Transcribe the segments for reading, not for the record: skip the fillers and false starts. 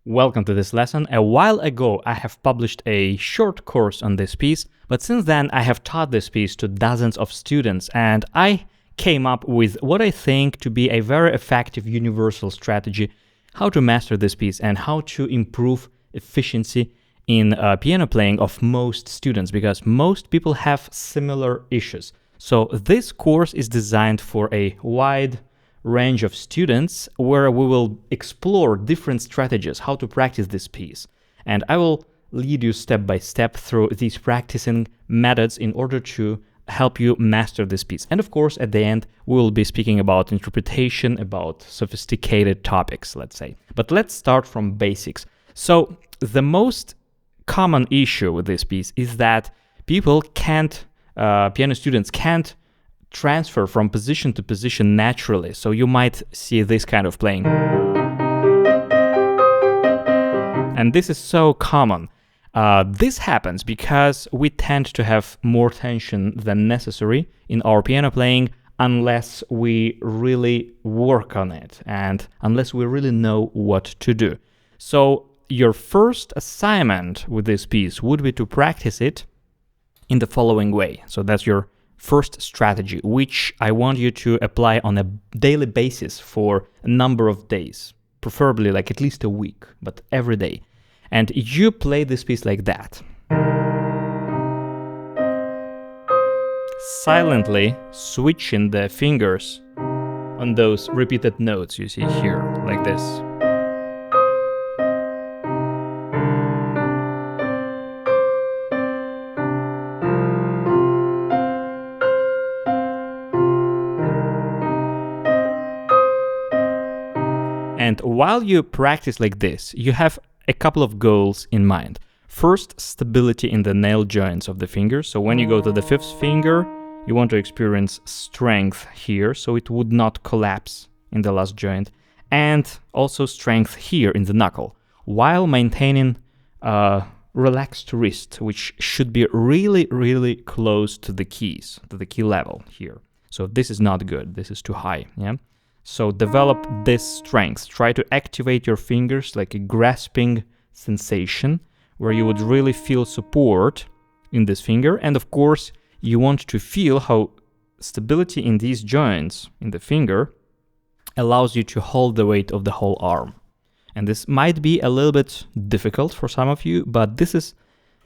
Welcome to this lesson. A while ago, I have published a short course on this piece, but since then I have taught this piece to dozens of students, and I came up with what I think to be a very effective universal strategy how to master this piece and how to improve efficiency in piano playing of most students, because most people have similar issues. So this course is designed for a wide range of students where we will explore different strategies how to practice this piece, and I will lead you step by step through these practicing methods in order to help you master this piece. And of course, at the end we will be speaking about interpretation, about sophisticated topics, let's say. But let's start from basics. So the most common issue with this piece is that people can't piano students can't transfer from position to position naturally. So you might see this kind of playing. And this is so common. This happens because we tend to have more tension than necessary in our piano playing unless we really work on it and unless we really know what to do. So your first assignment with this piece would be to practice it in the following way. So that's your first strategy, which I want you to apply on a daily basis for a number of days, preferably like at least a week, but every day. And you play this piece like that. Silently switching the fingers on those repeated notes you see here, like this. And while you practice like this, you have a couple of goals in mind. First, stability in the nail joints of the fingers. So when you go to the fifth finger, you want to experience strength here, so it would not collapse in the last joint. And also strength here in the knuckle, while maintaining relaxed wrist, which should be really, really close to the keys, to the key level here. So this is not good, this is too high, yeah? So develop this strength. Try to activate your fingers like a grasping sensation where you would really feel support in this finger. And of course, you want to feel how stability in these joints in the finger allows you to hold the weight of the whole arm. And this might be a little bit difficult for some of you, but this is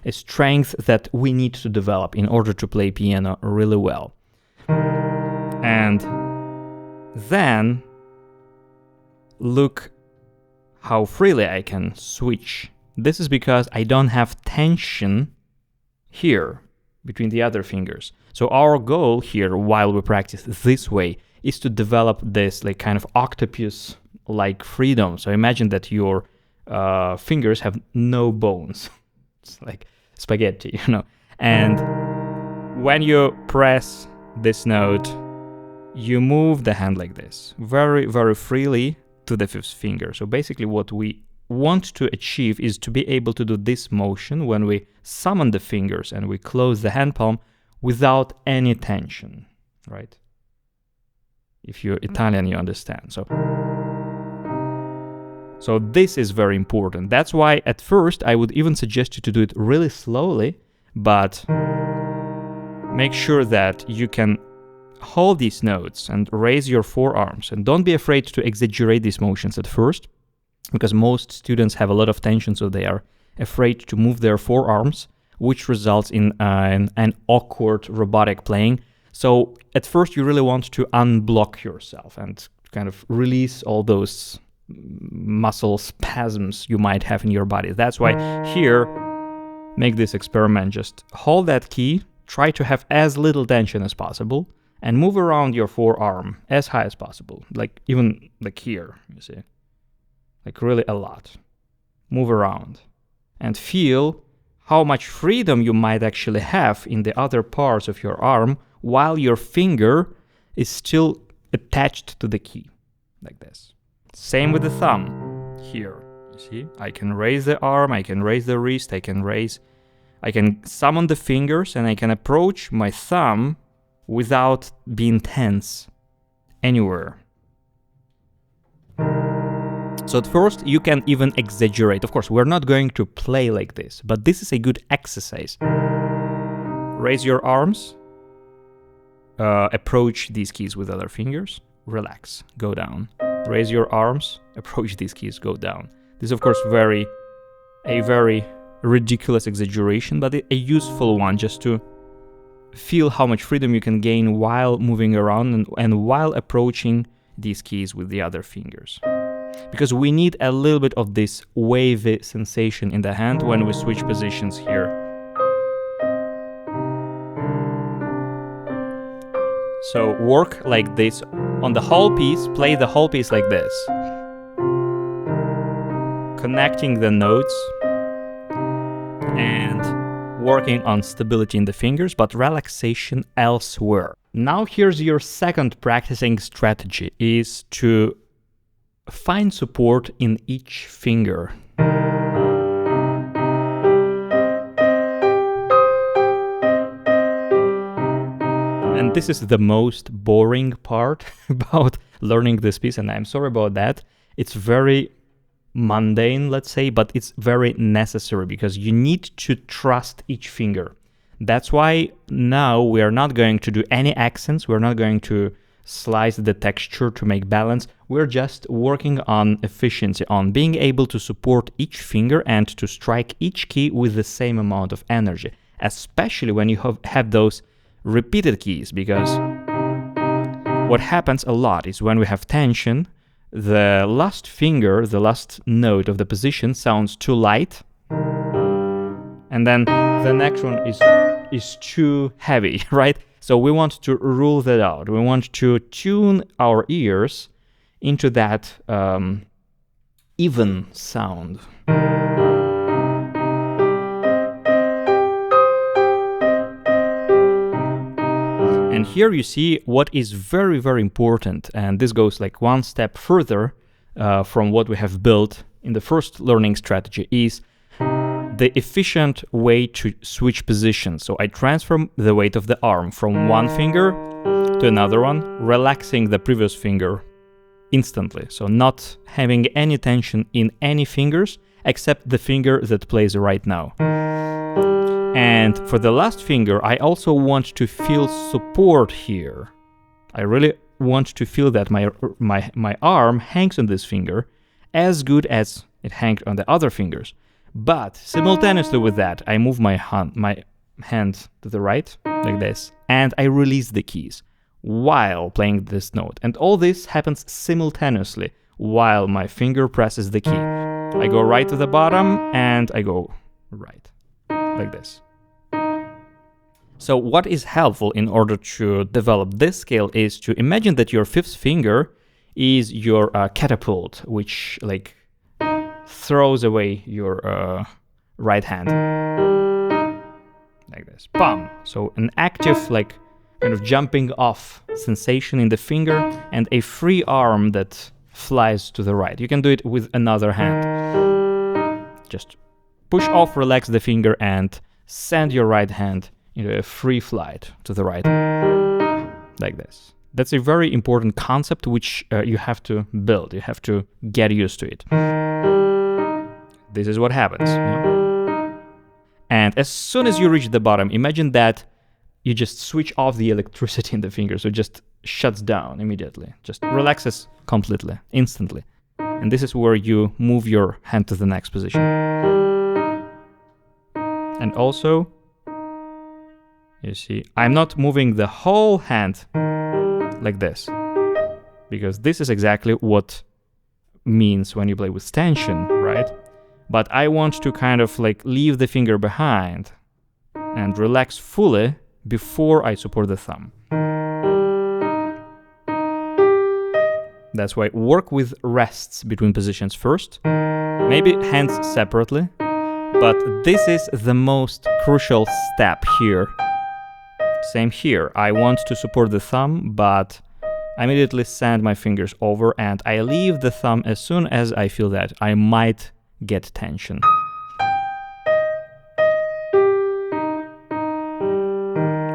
a strength that we need to develop in order to play piano really well. And then look how freely I can switch. This is because I don't have tension here between the other fingers. So our goal here while we practice this way is to develop this like kind of octopus-like freedom. So imagine that your fingers have no bones. It's like spaghetti, you know. And when you press this note, you move the hand like this, very, very freely to the fifth finger. So basically what we want to achieve is to be able to do this motion when we summon the fingers and we close the hand palm without any tension, right? If you're Italian, you understand. So this is very important. That's why at first I would even suggest you to do it really slowly, but make sure that you can hold these notes and raise your forearms, and don't be afraid to exaggerate these motions at first, because most students have a lot of tension, so they are afraid to move their forearms, which results in an awkward robotic playing. So at first you really want to unblock yourself and kind of release all those muscle spasms you might have in your body. That's why here, make this experiment. Just hold that key, try to have as little tension as possible, and move around your forearm as high as possible, like even like here, you see, like really a lot. Move around and feel how much freedom you might actually have in the other parts of your arm while your finger is still attached to the key, like this. Same with the thumb here, you see, I can raise the arm, I can raise the wrist, I can summon the fingers, and I can approach my thumb without being tense anywhere. So at first you can even exaggerate. Of course, we're not going to play like this, but this is a good exercise. Raise your arms, approach these keys with other fingers, relax, go down. Raise your arms, approach these keys, go down. This is of course a very ridiculous exaggeration, but a useful one just to feel how much freedom you can gain while moving around and while approaching these keys with the other fingers. Because we need a little bit of this wavy sensation in the hand when we switch positions here. So work like this on the whole piece, play the whole piece like this. Connecting the notes and working on stability in the fingers, but relaxation elsewhere. Now here's your second practicing strategy, is to find support in each finger. And this is the most boring part about learning this piece, and I'm sorry about that. It's very mundane, let's say, but it's very necessary because you need to trust each finger. That's why now we are not going to do any accents. We're not going to slice the texture to make balance. We're just working on efficiency, on being able to support each finger and to strike each key with the same amount of energy, especially when you have those repeated keys, because what happens a lot is when we have tension, the last finger, the last note of the position sounds too light, and then the next one is too heavy, right? So we want to rule that out. We want to tune our ears into that even sound. And here you see what is very, very important, and this goes like one step further from what we have built in the first learning strategy, is the efficient way to switch positions. So I transfer the weight of the arm from one finger to another one, relaxing the previous finger instantly. So not having any tension in any fingers except the finger that plays right now. And for the last finger, I also want to feel support here. I really want to feel that my arm hangs on this finger as good as it hangs on the other fingers. But simultaneously with that, I move my hand to the right, like this, and I release the keys while playing this note. And all this happens simultaneously while my finger presses the key. I go right to the bottom and I go right, like this. So what is helpful in order to develop this skill is to imagine that your fifth finger is your catapult, which like throws away your right hand, like this, bam. So an active, like kind of jumping off sensation in the finger and a free arm that flies to the right. You can do it with another hand. Just push off, relax the finger and send your right hand into a free flight to the right, like this. That's a very important concept which you have to build. You have to get used to it. This is what happens. And as soon as you reach the bottom, imagine that you just switch off the electricity in the finger, so it just shuts down immediately. Just relaxes completely, instantly. And this is where you move your hand to the next position. And also, you see, I'm not moving the whole hand like this, because this is exactly what means when you play with tension, right? But I want to kind of like leave the finger behind and relax fully before I support the thumb. That's why work with rests between positions first, maybe hands separately, but this is the most crucial step here. Same here, I want to support the thumb, but I immediately send my fingers over and I leave the thumb as soon as I feel that I might get tension.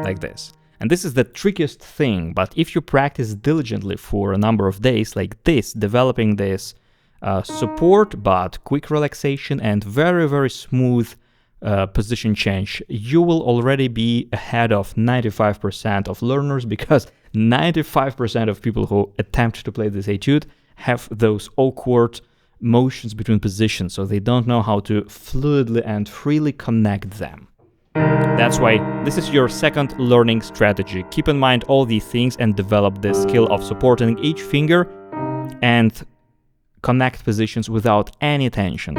Like this. And this is the trickiest thing, but if you practice diligently for a number of days like this, developing this support, but quick relaxation and very, very smooth position change, you will already be ahead of 95% of learners, because 95% of people who attempt to play this etude have those awkward motions between positions, so they don't know how to fluidly and freely connect them. That's why this is your second learning strategy. Keep in mind all these things and develop the skill of supporting each finger and connect positions without any tension.